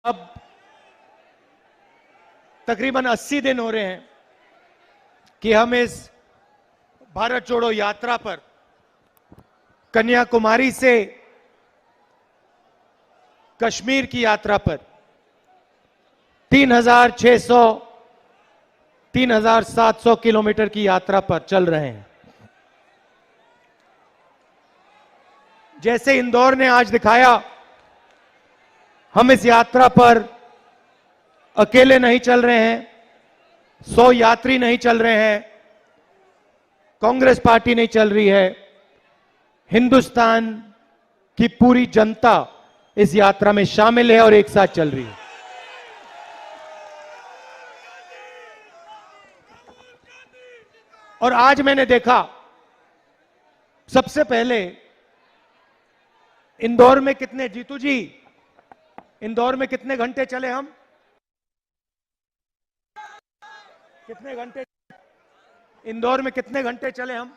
अब तकरीबन 80 दिन हो रहे हैं कि हम इस भारत जोड़ो यात्रा पर कन्याकुमारी से कश्मीर की यात्रा पर 3,600 3,700 किलोमीटर की यात्रा पर चल रहे हैं। जैसे इंदौर ने आज दिखाया, हम इस यात्रा पर अकेले नहीं चल रहे हैं, 100 यात्री नहीं चल रहे हैं, कांग्रेस पार्टी नहीं चल रही है, हिंदुस्तान की पूरी जनता इस यात्रा में शामिल है और एक साथ चल रही है। और आज मैंने देखा, सबसे पहले इंदौर में कितने, जीतू जी, इंदौर में कितने घंटे चले हम? कितने घंटे इंदौर में कितने घंटे चले हम?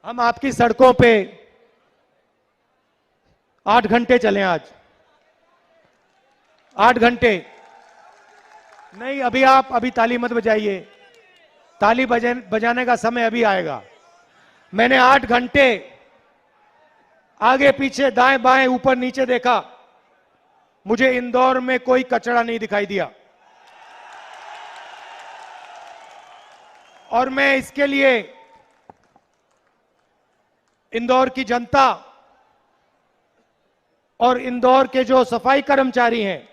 हम आपकी सड़कों पे 8 घंटे चले आज। 8 घंटे नहीं, अभी ताली मत बजाइए, ताली बजाने का समय अभी आएगा। मैंने 8 घंटे आगे पीछे दाएं बाएं ऊपर नीचे देखा, मुझे इंदौर में कोई कचरा नहीं दिखाई दिया। और मैं इसके लिए इंदौर की जनता और इंदौर के जो सफाई कर्मचारी हैं,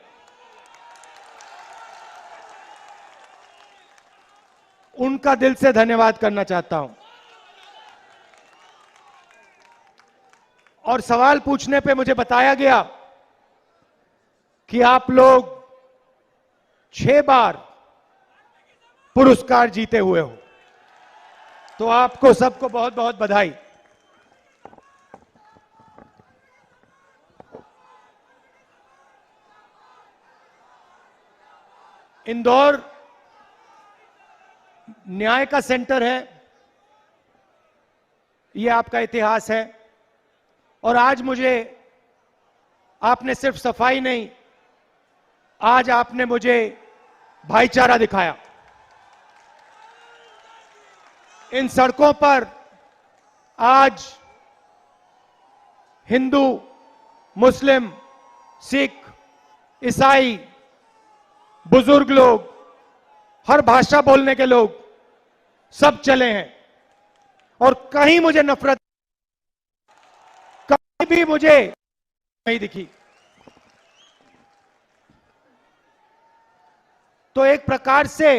उनका दिल से धन्यवाद करना चाहता हूं। और सवाल पूछने पे मुझे बताया गया कि आप लोग 6 बार पुरस्कार जीते हुए हो, तो आपको सबको बहुत बहुत बधाई। इंदौर न्याय का सेंटर है, यह आपका इतिहास है। और आज मुझे आपने सिर्फ सफाई नहीं, आज आपने मुझे भाईचारा दिखाया। इन सड़कों पर आज हिंदू, मुस्लिम, सिख, ईसाई, बुजुर्ग लोग, हर भाषा बोलने के लोग सब चले हैं। और कहीं मुझे नफरत, कहीं भी मुझे नहीं दिखी। तो एक प्रकार से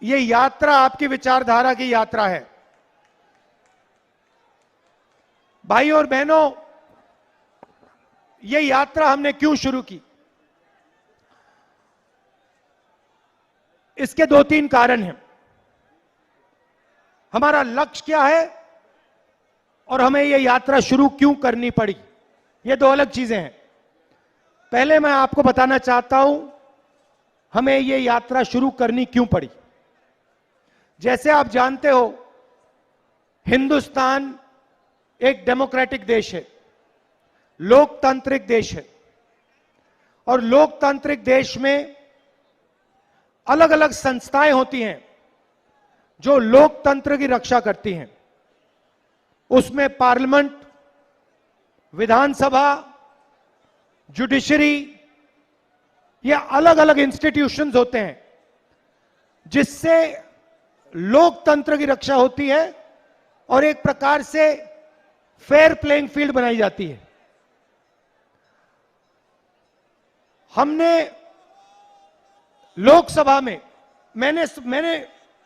ये यात्रा आपकी विचारधारा की यात्रा है। भाई और बहनों, ये यात्रा हमने क्यों शुरू की? इसके 2-3 कारण हैं। हमारा लक्ष्य क्या है और हमें यह यात्रा शुरू क्यों करनी पड़ी, ये 2 अलग चीजें हैं। पहले मैं आपको बताना चाहता हूं हमें यह यात्रा शुरू करनी क्यों पड़ी। जैसे आप जानते हो, हिंदुस्तान एक डेमोक्रेटिक देश है, लोकतांत्रिक देश है। और लोकतांत्रिक देश में अलग अलग संस्थाएं होती हैं जो लोकतंत्र की रक्षा करती हैं। उसमें पार्लियामेंट, विधानसभा, जुडिशरी, ये अलग अलग इंस्टीट्यूशंस होते हैं जिससे लोकतंत्र की रक्षा होती है और एक प्रकार से फेयर प्लेइंग फील्ड बनाई जाती है। हमने लोकसभा में, मैंने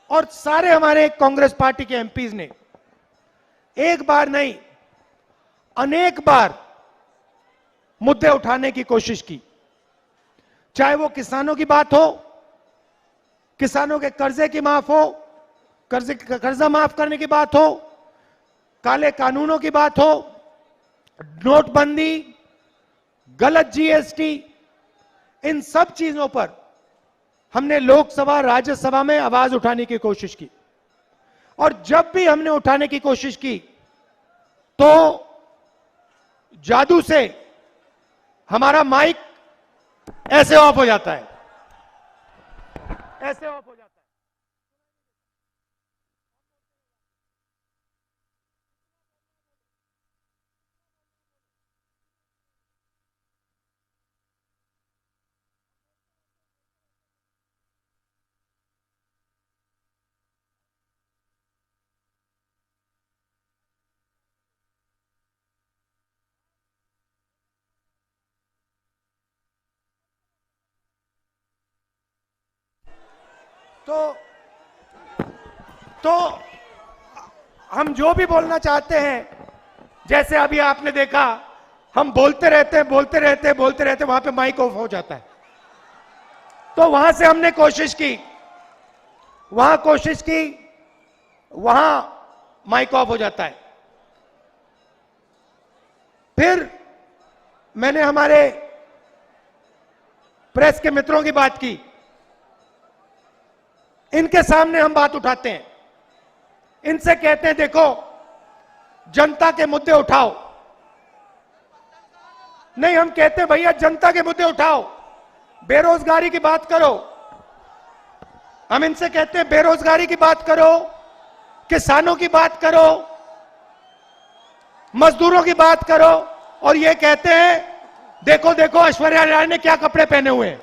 और सारे हमारे कांग्रेस पार्टी के एमपीज ने एक बार नहीं, अनेक बार मुद्दे उठाने की कोशिश की। चाहे वो किसानों की बात हो, किसानों के कर्जे की माफ हो, कर्जा माफ करने की बात हो, काले कानूनों की बात हो, नोटबंदी, गलत जीएसटी, इन सब चीजों पर हमने लोकसभा, राज्यसभा में आवाज उठाने की कोशिश की। और जब भी हमने उठाने की कोशिश की तो जादू से हमारा माइक ऐसे ऑफ हो जाता है, ऐसे ऑफ हो जाता है। तो हम जो भी बोलना चाहते हैं, जैसे अभी आपने देखा, हम बोलते रहते वहां पे माइक ऑफ हो जाता है। तो वहां से हमने कोशिश की, वहां माइक ऑफ हो जाता है। फिर मैंने हमारे प्रेस के मित्रों की बात की, इनके सामने हम बात उठाते हैं, इनसे कहते हैं देखो जनता के मुद्दे उठाओ। नहीं, हम कहते हैं भैया जनता के मुद्दे उठाओ, बेरोजगारी की बात करो। हम इनसे कहते हैं बेरोजगारी की बात करो, किसानों की बात करो, मजदूरों की बात करो, और ये कहते हैं देखो देखो ऐश्वर्या राय ने क्या कपड़े पहने हुए हैं।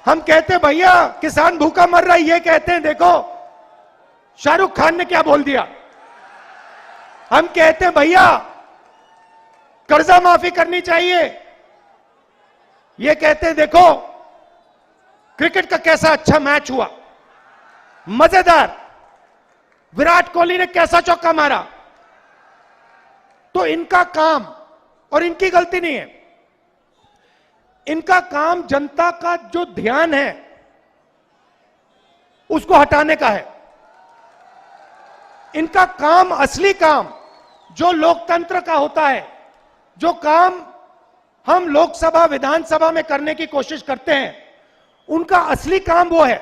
हम कहते हैं भैया किसान भूखा मर रहा है, ये कहते हैं देखो शाहरुख खान ने क्या बोल दिया। हम कहते हैं भैया कर्जा माफी करनी चाहिए, ये कहते हैं देखो क्रिकेट का कैसा अच्छा मैच हुआ, मजेदार, विराट कोहली ने कैसा चौका मारा। तो इनका काम, और इनकी गलती नहीं है, इनका काम जनता का जो ध्यान है उसको हटाने का है। इनका काम, असली काम जो लोकतंत्र का होता है, जो काम हम लोकसभा विधानसभा में करने की कोशिश करते हैं, उनका असली काम वो है।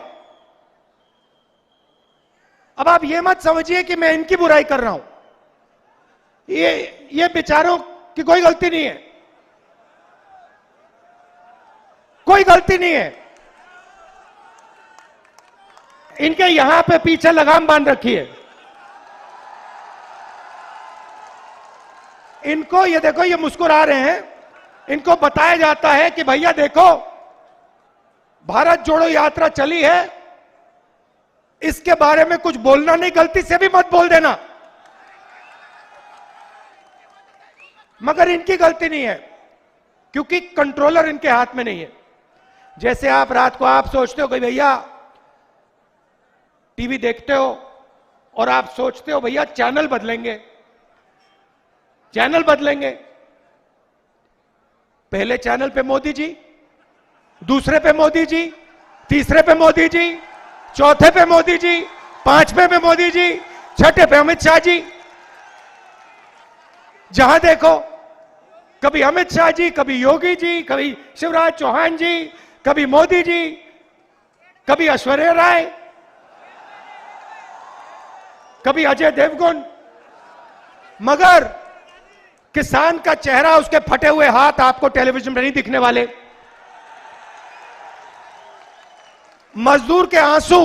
अब आप ये मत समझिए कि मैं इनकी बुराई कर रहा हूं, ये बेचारों की कोई गलती नहीं है, कोई गलती नहीं है। इनके यहां पे पीछे लगाम बांध रखी है। इनको ये देखो, ये मुस्कुरा रहे हैं, इनको बताया जाता है कि भैया देखो भारत जोड़ो यात्रा चली है, इसके बारे में कुछ बोलना नहीं, गलती से भी मत बोल देना। मगर इनकी गलती नहीं है, क्योंकि कंट्रोलर इनके हाथ में नहीं है। जैसे आप रात को आप सोचते हो कि भैया टीवी देखते हो और आप सोचते हो भैया चैनल बदलेंगे, चैनल बदलेंगे। पहले चैनल पे मोदी जी, दूसरे पे मोदी जी, तीसरे पे मोदी जी, चौथे पे मोदी जी, पांचवें पे मोदी जी, छठे पे अमित शाह जी। जहां देखो कभी अमित शाह जी, कभी योगी जी, कभी शिवराज चौहान जी, कभी मोदी जी, कभी ऐश्वर्या राय, कभी अजय देवगन। मगर किसान का चेहरा, उसके फटे हुए हाथ आपको टेलीविजन में नहीं दिखने वाले, मजदूर के आंसू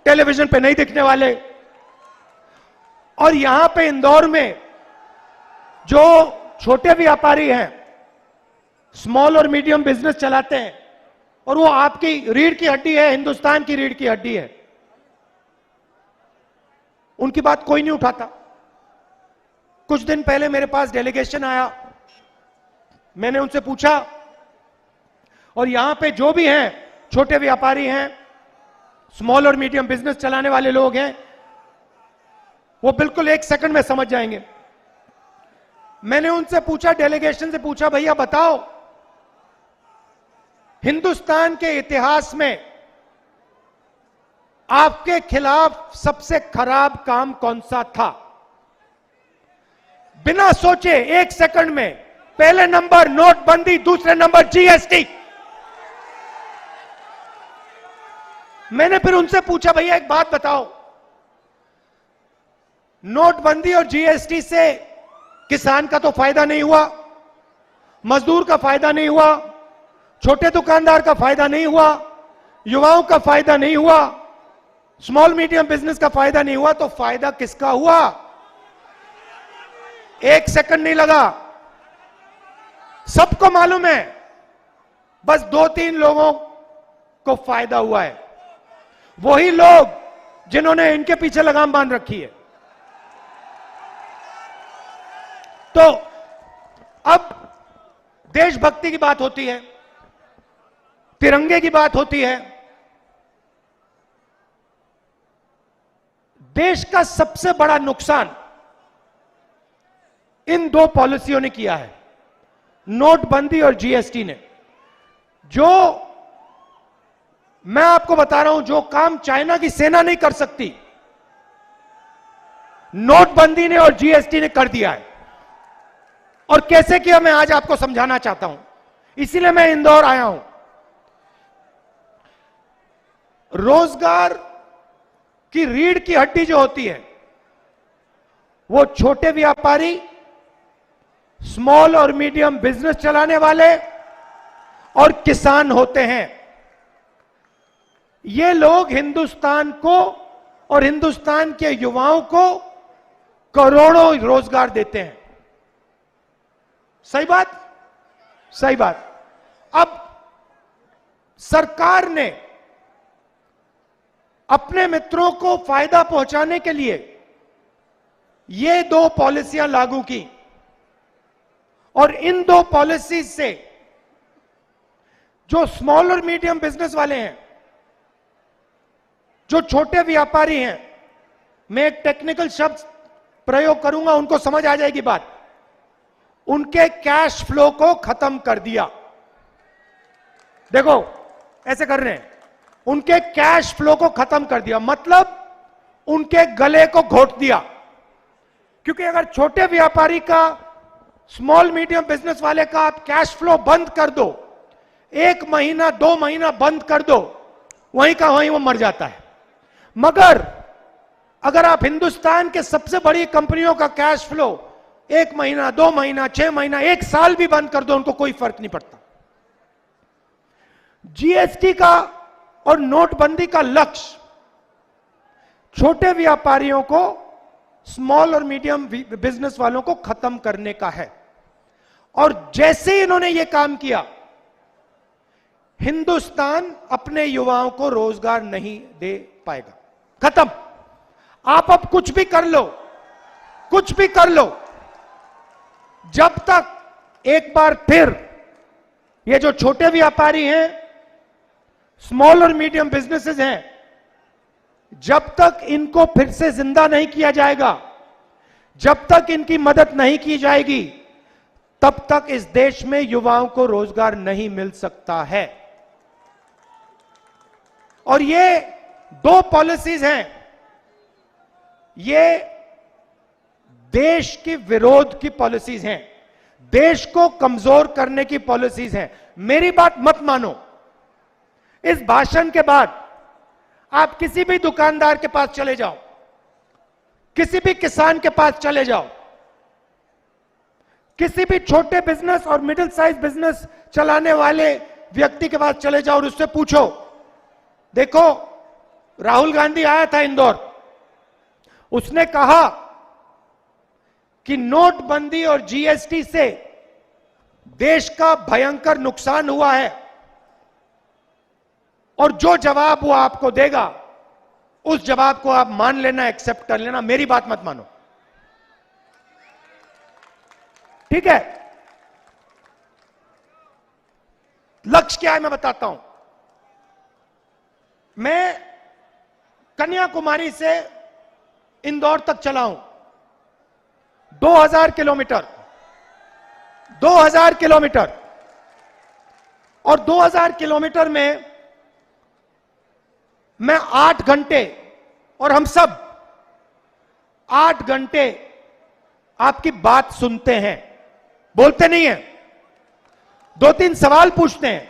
टेलीविजन पे नहीं दिखने वाले। और यहां पे इंदौर में जो छोटे व्यापारी हैं, स्मॉल और मीडियम बिजनेस चलाते हैं, और वो आपकी रीढ़ की हड्डी है, हिंदुस्तान की रीढ़ की हड्डी है, उनकी बात कोई नहीं उठाता। कुछ दिन पहले मेरे पास डेलीगेशन आया, मैंने उनसे पूछा, और यहां पे जो भी हैं छोटे व्यापारी हैं, स्मॉल और मीडियम बिजनेस चलाने वाले लोग हैं, वो बिल्कुल एक सेकंड में समझ जाएंगे। मैंने उनसे पूछा, डेलीगेशन से पूछा, भैया बताओ हिंदुस्तान के इतिहास में आपके खिलाफ सबसे खराब काम कौन सा था? बिना सोचे एक सेकंड में पहले नंबर नोटबंदी, दूसरे नंबर जीएसटी। मैंने फिर उनसे पूछा, भैया एक बात बताओ, नोटबंदी और जीएसटी से किसान का तो फायदा नहीं हुआ, मजदूर का फायदा नहीं हुआ, छोटे दुकानदार का फायदा नहीं हुआ, युवाओं का फायदा नहीं हुआ, स्मॉल मीडियम बिजनेस का फायदा नहीं हुआ, तो फायदा किसका हुआ? एक सेकंड नहीं लगा, सबको मालूम है, बस 2-3 लोगों को फायदा हुआ है, वही लोग जिन्होंने इनके पीछे लगाम बांध रखी है। तो अब देशभक्ति की बात होती है, तिरंगे की बात होती है। देश का सबसे बड़ा नुकसान इन 2 पॉलिसियों ने किया है, नोटबंदी और जीएसटी ने। जो मैं आपको बता रहा हूं, जो काम चाइना की सेना नहीं कर सकती, नोटबंदी ने और जीएसटी ने कर दिया है। और कैसे किया, मैं आज आपको समझाना चाहता हूं, इसीलिए मैं इंदौर आया हूं। रोजगार की रीढ़ की हड्डी जो होती है, वो छोटे व्यापारी, स्मॉल और मीडियम बिजनेस चलाने वाले और किसान होते हैं। ये लोग हिंदुस्तान को और हिंदुस्तान के युवाओं को करोड़ों रोजगार देते हैं। सही बात? सही बात। अब सरकार ने अपने मित्रों को फायदा पहुंचाने के लिए ये 2 पॉलिसियां लागू की, और इन 2 पॉलिसी से जो स्मॉल और मीडियम बिजनेस वाले हैं, जो छोटे व्यापारी हैं, मैं एक टेक्निकल शब्द प्रयोग करूंगा, उनको समझ आ जाएगी बात, उनके कैश फ्लो को खत्म कर दिया। देखो ऐसे कर रहे हैं, उनके कैश फ्लो को खत्म कर दिया, मतलब उनके गले को घोट दिया। क्योंकि अगर छोटे व्यापारी का, स्मॉल मीडियम बिजनेस वाले का आप कैश फ्लो बंद कर दो, 1 महीना 2 महीना बंद कर दो, वहीं का वहीं वो मर जाता है। मगर अगर आप हिंदुस्तान के सबसे बड़ी कंपनियों का कैश फ्लो 1 महीना 2 महीना 6 महीना 1 साल भी बंद कर दो, उनको कोई फर्क नहीं पड़ता। जीएसटी का और नोटबंदी का लक्ष्य छोटे व्यापारियों को, स्मॉल और मीडियम बिजनेस वालों को खत्म करने का है। और जैसे ही इन्होंने यह काम किया, हिंदुस्तान अपने युवाओं को रोजगार नहीं दे पाएगा। खत्म। आप अब कुछ भी कर लो, कुछ भी कर लो, जब तक एक बार फिर ये जो छोटे व्यापारी हैं, स्मॉल और मीडियम बिजनेसेस हैं, जब तक इनको फिर से जिंदा नहीं किया जाएगा, जब तक इनकी मदद नहीं की जाएगी, तब तक इस देश में युवाओं को रोजगार नहीं मिल सकता है। और ये 2 पॉलिसीज हैं, ये देश के विरोध की पॉलिसीज हैं, देश को कमजोर करने की पॉलिसीज हैं। मेरी बात मत मानो। इस भाषण के बाद आप किसी भी दुकानदार के पास चले जाओ, किसी भी किसान के पास चले जाओ, किसी भी छोटे बिजनेस और मिडिल साइज बिजनेस चलाने वाले व्यक्ति के पास चले जाओ और उससे पूछो, देखो राहुल गांधी आया था इंदौर, उसने कहा कि नोटबंदी और जीएसटी से देश का भयंकर नुकसान हुआ है, और जो जवाब वो आपको देगा, उस जवाब को आप मान लेना, एक्सेप्ट कर लेना, मेरी बात मत मानो। ठीक है? लक्ष्य क्या है मैं बताता हूं। मैं कन्याकुमारी से इंदौर तक चला हूं, 2000 किलोमीटर, 2000 किलोमीटर, और 2000 किलोमीटर में मैं 8 घंटे, और हम सब 8 घंटे आपकी बात सुनते हैं, बोलते नहीं हैं, 2-3 सवाल पूछते हैं,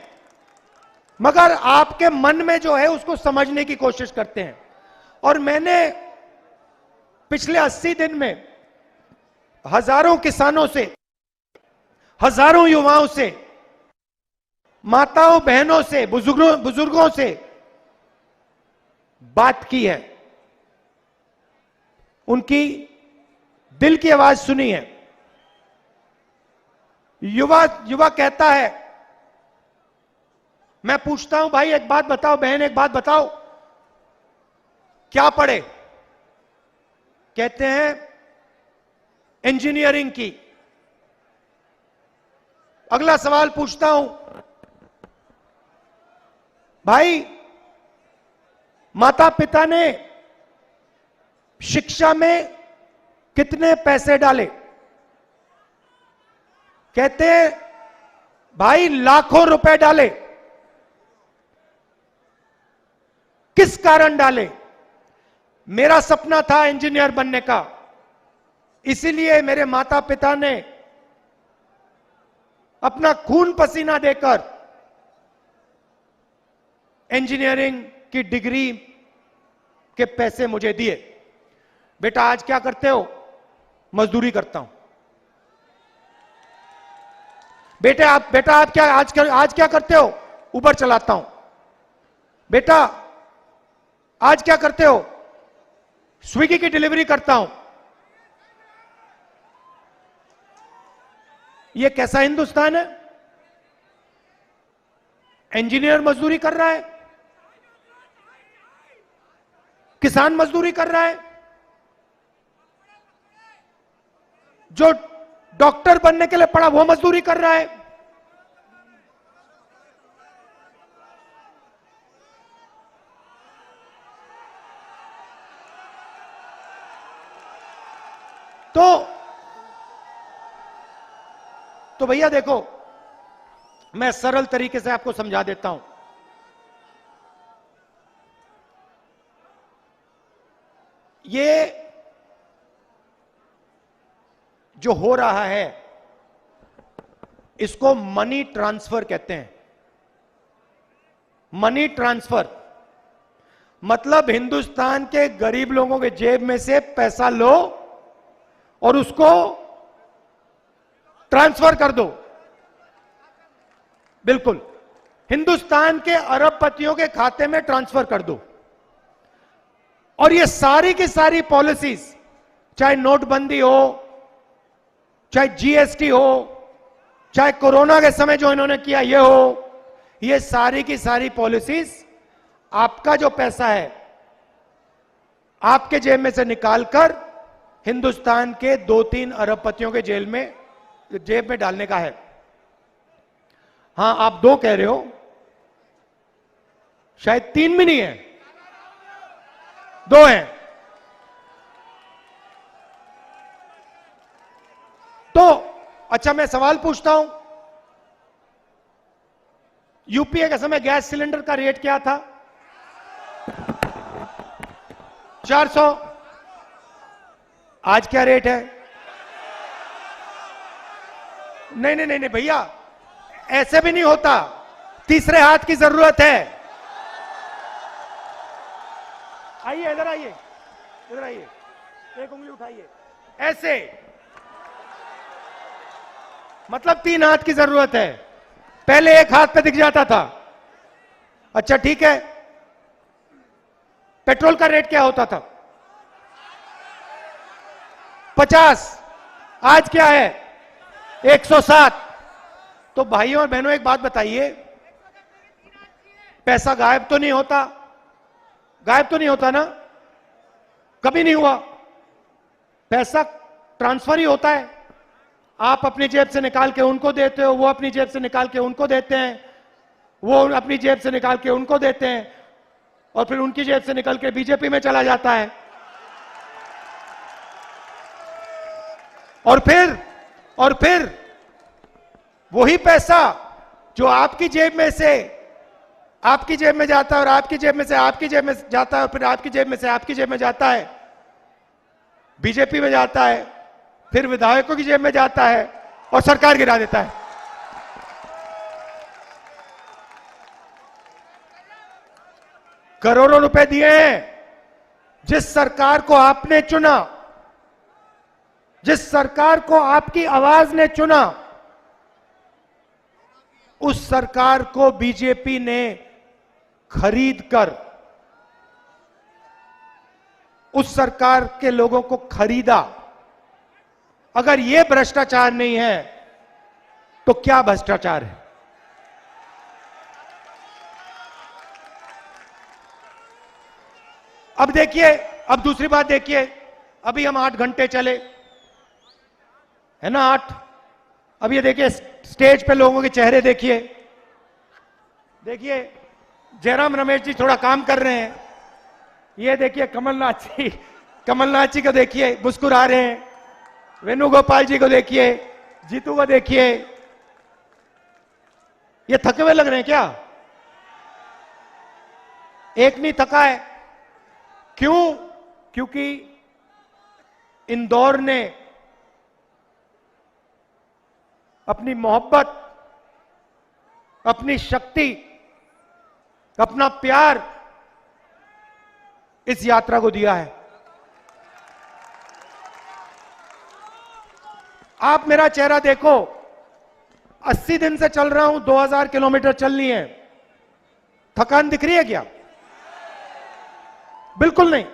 मगर आपके मन में जो है उसको समझने की कोशिश करते हैं। और मैंने पिछले 80 दिन में हजारों किसानों से, हजारों युवाओं से, माताओं बहनों से, बुजुर्गों से बात की है, उनकी दिल की आवाज सुनी है। युवा कहता है, मैं पूछता हूं भाई एक बात बताओ, बहन एक बात बताओ, क्या पढ़े? कहते हैं इंजीनियरिंग की। अगला सवाल पूछता हूं, भाई माता पिता ने शिक्षा में कितने पैसे डाले? कहते हैं भाई लाखों रुपए डाले। किस कारण डाले? मेरा सपना था इंजीनियर बनने का, इसीलिए मेरे माता पिता ने अपना खून पसीना देकर इंजीनियरिंग की डिग्री के पैसे मुझे दिए। बेटा आज क्या करते हो? मजदूरी करता हूं। बेटा आप क्या आज क्या करते हो? उबर चलाता हूं। बेटा आज क्या करते हो? स्विगी की डिलीवरी करता हूं। यह कैसा हिंदुस्तान है? इंजीनियर मजदूरी कर रहा है, किसान मजदूरी कर रहा है, जो डॉक्टर बनने के लिए पढ़ा वो मजदूरी कर रहा है। तो भैया देखो, मैं सरल तरीके से आपको समझा देता हूं। ये जो हो रहा है इसको मनी ट्रांसफर कहते हैं। मनी ट्रांसफर मतलब हिंदुस्तान के गरीब लोगों के जेब में से पैसा लो और उसको ट्रांसफर कर दो। बिल्कुल, हिंदुस्तान के अरबपतियों के खाते में ट्रांसफर कर दो। और ये सारी की सारी पॉलिसीज, चाहे नोटबंदी हो, चाहे जीएसटी हो, चाहे कोरोना के समय जो इन्होंने किया ये हो, ये सारी की सारी पॉलिसीज आपका जो पैसा है आपके जेब में से निकालकर हिंदुस्तान के 2-3 अरबपतियों के जेब में डालने का है। हां, आप 2 कह रहे हो, शायद 3 भी नहीं है, 2 हैं। तो अच्छा, मैं सवाल पूछता हूं, यूपीए के समय गैस सिलेंडर का रेट क्या था? 400। आज क्या रेट है? नहीं भैया, ऐसे भी नहीं होता, तीसरे हाथ की जरूरत है। आइए, इधर आइए, इधर आइए, एक उंगली उठाइए, ऐसे, मतलब 3 हाथ की जरूरत है। पहले एक हाथ पे दिख जाता था। अच्छा ठीक है, पेट्रोल का रेट क्या होता था? 50। आज क्या है? 107। तो भाइयों और बहनों एक बात बताइए, पैसा गायब तो नहीं होता? गायब तो नहीं होता ना? कभी नहीं हुआ। पैसा ट्रांसफर ही होता है। आप अपनी जेब से निकाल के उनको देते हो, वो अपनी जेब से निकाल के उनको देते हैं, वो अपनी जेब से निकाल के उनको देते हैं, और फिर उनकी जेब से निकल के बीजेपी में चला जाता है। और फिर वही पैसा जो आपकी जेब में से आपकी जेब में जाता है, और आपकी जेब में से आपकी जेब में जाता है, और फिर आपकी जेब में से आपकी जेब में जाता है, बीजेपी में जाता है, फिर विधायकों की जेब में जाता है और सरकार गिरा देता है। करोड़ों रुपए दिए हैं जिस सरकार को आपने चुना, जिस सरकार को आपकी आवाज ने चुना, उस सरकार को बीजेपी ने खरीद कर, उस सरकार के लोगों को खरीदा। अगर यह भ्रष्टाचार नहीं है तो क्या भ्रष्टाचार है? अब देखिए, अब दूसरी बात देखिए, अभी हम 8 घंटे चले, है ना, 8। अब ये देखिए स्टेज पे लोगों के चेहरे देखिए, देखिए जयराम रमेश जी थोड़ा काम कर रहे हैं। ये देखिए कमलनाथ जी को देखिए मुस्कुरा रहे हैं, वेणुगोपाल जी को देखिए, जीतू को देखिए। ये थके हुए लग रहे हैं क्या? एक नहीं थका है। क्यों? क्योंकि इंदौर ने अपनी मोहब्बत, अपनी शक्ति, अपना प्यार इस यात्रा को दिया है। आप मेरा चेहरा देखो, 80 दिन से चल रहा हूं, 2000 किलोमीटर चल ली है। थकान दिख रही है क्या? बिल्कुल नहीं।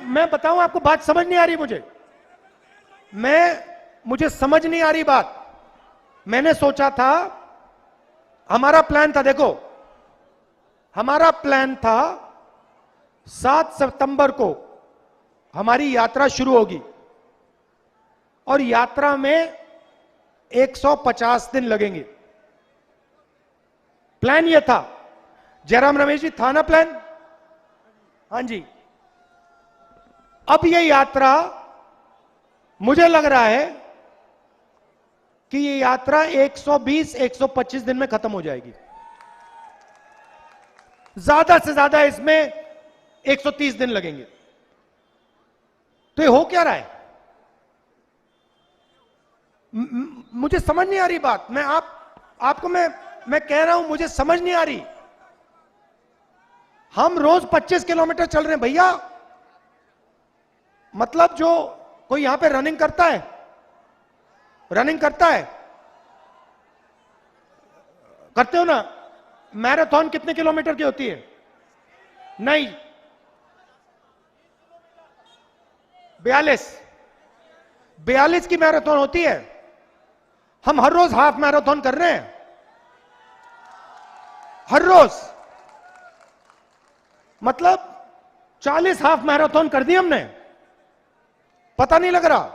मैं बताऊं आपको, बात समझ नहीं आ रही मुझे समझ नहीं आ रही बात। मैंने सोचा था, हमारा प्लान था, देखो हमारा प्लान था 7 सितंबर को हमारी यात्रा शुरू होगी और यात्रा में 150 दिन लगेंगे। प्लान यह था। जयराम रमेश जी, था ना प्लान? हां जी। अब यह यात्रा, मुझे लग रहा है कि यह यात्रा 120-125 दिन में खत्म हो जाएगी। ज्यादा से ज्यादा इसमें 130 दिन लगेंगे। तो ये हो क्या रहा है? मुझे समझ नहीं आ रही बात। आपको मैं कह रहा हूं, मुझे समझ नहीं आ रही। हम रोज 25 किलोमीटर चल रहे हैं भैया। मतलब जो कोई यहां पे रनिंग करता है, करते हो ना? मैराथन कितने किलोमीटर की होती है? नहीं, 42 की मैराथन होती है। हम हर रोज हाफ मैराथन कर रहे हैं, हर रोज। मतलब 40 हाफ मैराथन कर दी हमने, पता नहीं लग रहा।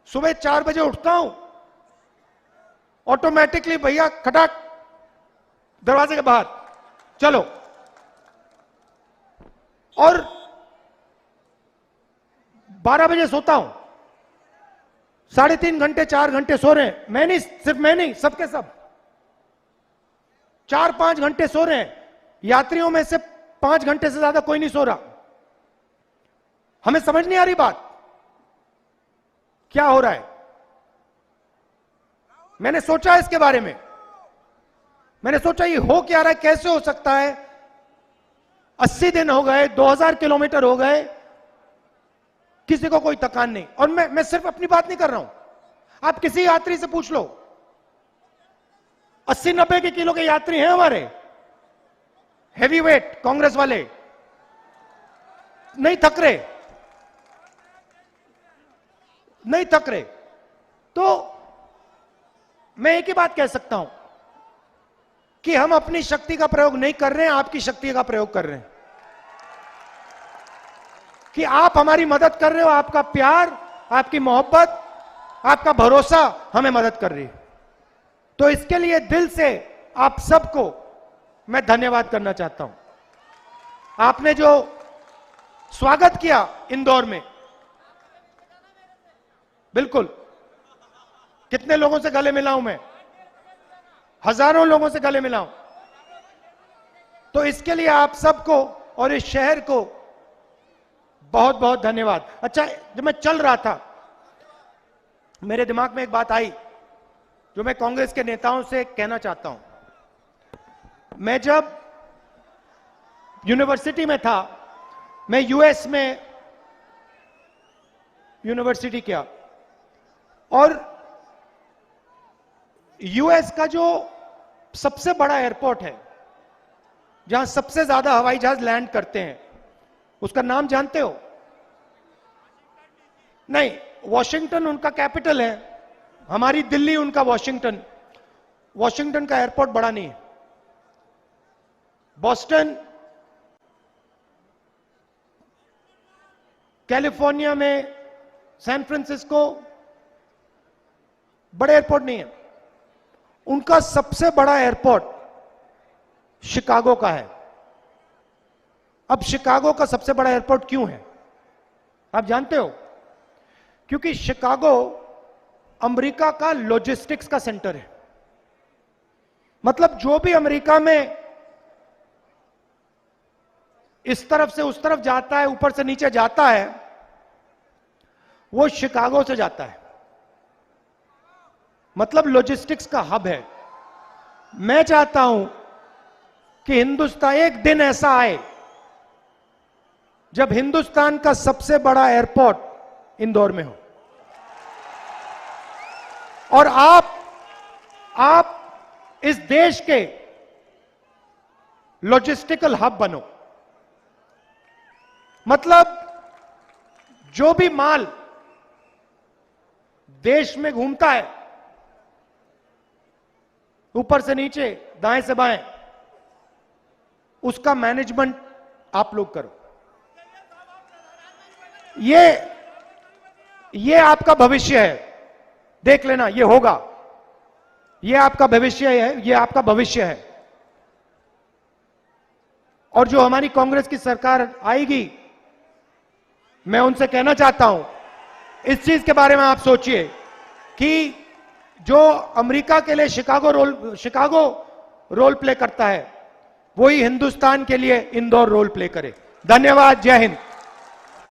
सुबह 4 बजे उठता हूं, ऑटोमेटिकली भैया खटाक दरवाजे के बाहर चलो। और 12 बजे सोता हूं, 3.5 घंटे 4 घंटे सो रहे हैं। मैं नहीं, सिर्फ मैं नहीं, सबके सब 4-5 घंटे सो रहे हैं। यात्रियों में से 5 घंटे से ज्यादा कोई नहीं सो रहा। हमें समझ नहीं आ रही बात, क्या हो रहा है। मैंने सोचा इसके बारे में, मैंने सोचा ये हो क्या रहा है, कैसे हो सकता है? 80 दिन हो गए, 2000 किलोमीटर हो गए, किसी को कोई थकान नहीं। और मैं सिर्फ अपनी बात नहीं कर रहा हूं, आप किसी यात्री से पूछ लो। 80-90 किलो के यात्री हैं हमारे, हैवी वेट कांग्रेस वाले, नहीं थक रहे, नहीं थक रहे। तो मैं एक ही बात कह सकता हूं कि हम अपनी शक्ति का प्रयोग नहीं कर रहे हैं, आपकी शक्ति का प्रयोग कर रहे हैं। कि आप हमारी मदद कर रहे हो, आपका प्यार, आपकी मोहब्बत, आपका भरोसा हमें मदद कर रही है। तो इसके लिए दिल से आप सबको मैं धन्यवाद करना चाहता हूं। आपने जो स्वागत किया इंदौर में, बिल्कुल, कितने लोगों से गले मिला हूं मैं, हजारों लोगों से गले मिला हूं। तो इसके लिए आप सबको और इस शहर को बहुत बहुत धन्यवाद। अच्छा, जब मैं चल रहा था, मेरे दिमाग में एक बात आई जो मैं कांग्रेस के नेताओं से कहना चाहता हूं। मैं जब यूनिवर्सिटी में था, मैं यूएस में यूनिवर्सिटी किया। और यूएस का जो सबसे बड़ा एयरपोर्ट है, जहां सबसे ज्यादा हवाई जहाज लैंड करते हैं, उसका नाम जानते हो? नहीं, वॉशिंगटन उनका कैपिटल है, हमारी दिल्ली उनका वॉशिंगटन। वॉशिंगटन का एयरपोर्ट बड़ा नहीं है। बॉस्टन, कैलिफोर्निया में सैन फ्रांसिस्को, बड़े एयरपोर्ट नहीं है। उनका सबसे बड़ा एयरपोर्ट शिकागो का है। अब शिकागो का सबसे बड़ा एयरपोर्ट क्यों है, आप जानते हो? क्योंकि शिकागो अमेरिका का लॉजिस्टिक्स का सेंटर है। मतलब जो भी अमेरिका में इस तरफ से उस तरफ जाता है, ऊपर से नीचे जाता है, वो शिकागो से जाता है। मतलब लॉजिस्टिक्स का हब है। मैं चाहता हूं कि हिंदुस्तान, एक दिन ऐसा आए जब हिंदुस्तान का सबसे बड़ा एयरपोर्ट इंदौर में हो, और आप इस देश के लॉजिस्टिकल हब बनो। मतलब जो भी माल देश में घूमता है, ऊपर से नीचे, दाएं से बाएं, उसका मैनेजमेंट आप लोग करो। ये आपका भविष्य है, देख लेना, ये होगा। ये आपका भविष्य है, ये आपका भविष्य है। और जो हमारी कांग्रेस की सरकार आएगी, मैं उनसे कहना चाहता हूं, इस चीज के बारे में आप सोचिए कि जो अमेरिका के लिए शिकागो रोल प्ले करता है, वही हिंदुस्तान के लिए इंदौर रोल प्ले करे। धन्यवाद, जय हिंद।